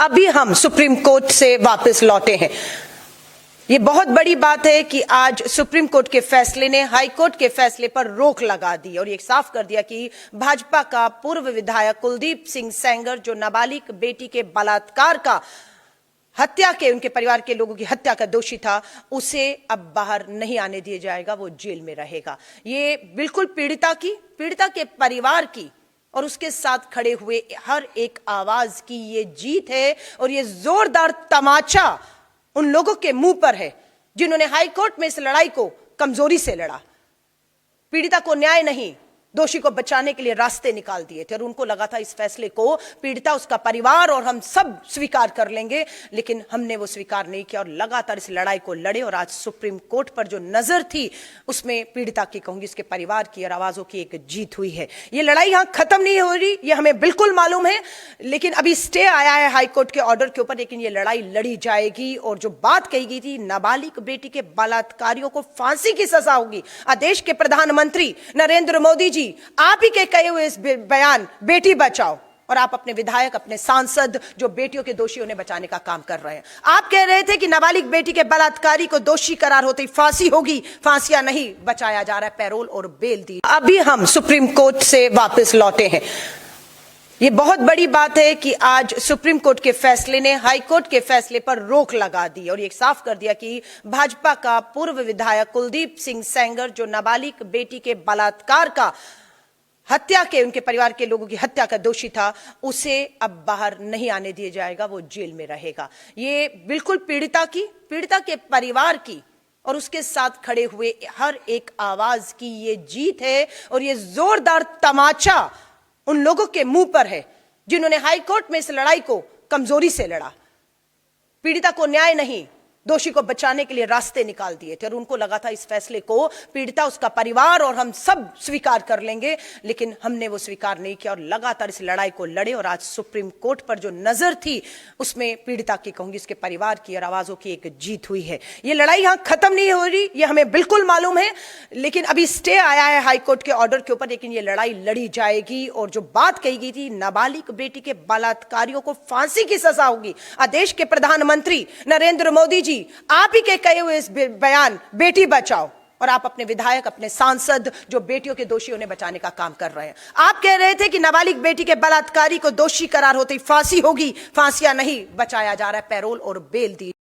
अभी हम supreme court से वापस लौटे हैं। ये बहुत बड़ी बात है कि आज सुप्रीम कोर्ट के फैसले ने हाई कोर्ट के फैसले पर रोक लगा दी और ये साफ कर दिया कि भाजपा का पूर्व विधायक कुलदीप सिंह सेंगर, जो नाबालिग बेटी के बलात्कार का हत्या के उनके परिवार के लोगों की हत्या का दोषी था, उसे अब बाहर नहीं आने दिया जाएगा, वो जेल में रहेगा। ये बिल्कुल पीड़िता के परिवार की और उसके साथ खड़े हुए हर एक आवाज की ये जीत है और ये जोरदार तमाचा उन लोगों के मुंह पर है जिन्होंने हाई कोर्ट में इस लड़ाई को कमजोरी से लड़ा। पीड़िता को न्याय नहीं, दोषी को बचाने के लिए रास्ते निकाल दिए थे और उनको लगा था इस फैसले को पीड़िता, उसका परिवार और हम सब स्वीकार कर लेंगे, लेकिन हमने वो स्वीकार नहीं किया और लगातार इस लड़ाई को लड़े। और आज सुप्रीम कोर्ट पर जो नजर थी उसमें पीड़िता की, कहूंगी इसके परिवार की और आवाजों की एक जीत हुई है। ये लड़ाई यहां खत्म नहीं हो रही, ये हमें बिल्कुल मालूम है, लेकिन अभी स्टे आया है हाईकोर्ट के ऑर्डर के ऊपर, लेकिन ये लड़ाई लड़ी जाएगी। और जो बात कही गई थी नाबालिग बेटी के बलात्कारियों को फांसी की सजा होगी, देश के प्रधानमंत्री नरेंद्र मोदी जी आप ही के कहे हुए इस बयान बेटी बचाओ, और आप अपने विधायक, अपने सांसद जो बेटियों के दोषी उन्हें बचाने का काम कर रहे हैं, आप कह रहे थे कि नाबालिग बेटी के बलात्कारी को दोषी करार होते ही फांसी होगी, फांसियां नहीं, बचाया जा रहा है, पैरोल और बेल दी। अभी हम सुप्रीम कोर्ट से वापस लौटे हैं। ये बहुत बड़ी बात है कि आज सुप्रीम कोर्ट के फैसले ने हाई कोर्ट के फैसले पर रोक लगा दी और ये साफ कर दिया कि भाजपा का पूर्व विधायक कुलदीप सिंह सेंगर, जो नाबालिग बेटी के बलात्कार का हत्या के उनके परिवार के लोगों की हत्या का दोषी था, उसे अब बाहर नहीं आने दिया जाएगा, वो जेल में रहेगा। ये बिल्कुल पीड़िता के परिवार की और उसके साथ खड़े हुए हर एक आवाज की ये जीत है और ये जोरदार तमाचा उन लोगों के मुंह पर है जिन्होंने हाई कोर्ट में इस लड़ाई को कमजोरी से लड़ा। पीड़िता को न्याय नहीं, दोषी को बचाने के लिए रास्ते निकाल दिए थे और उनको लगा था इस फैसले को पीड़िता, उसका परिवार और हम सब स्वीकार कर लेंगे, लेकिन हमने वो स्वीकार नहीं किया और लगातार इस लड़ाई को लड़े। और आज सुप्रीम कोर्ट पर जो नजर थी उसमें पीड़िता की, कहूंगी इसके परिवार की और आवाजों की एक जीत हुई है। ये लड़ाई यहां खत्म नहीं हो रही, ये हमें बिल्कुल मालूम है, लेकिन अभी स्टे आया है हाईकोर्ट के ऑर्डर के ऊपर, लेकिन ये लड़ाई लड़ी जाएगी। और जो बात कही गई थी नाबालिग बेटी के बलात्कारियों को फांसी की सजा होगी, देश के प्रधानमंत्री नरेंद्र मोदी आप ही के कहे हुए इस बयान बेटी बचाओ, और आप अपने विधायक, अपने सांसद जो बेटियों के दोषी उन्हें बचाने का काम कर रहे हैं। आप कह रहे थे कि नाबालिग बेटी के बलात्कारी को दोषी करार होते ही फांसी होगी, फांसियां नहीं, बचाया जा रहा है, पैरोल और बेल दी।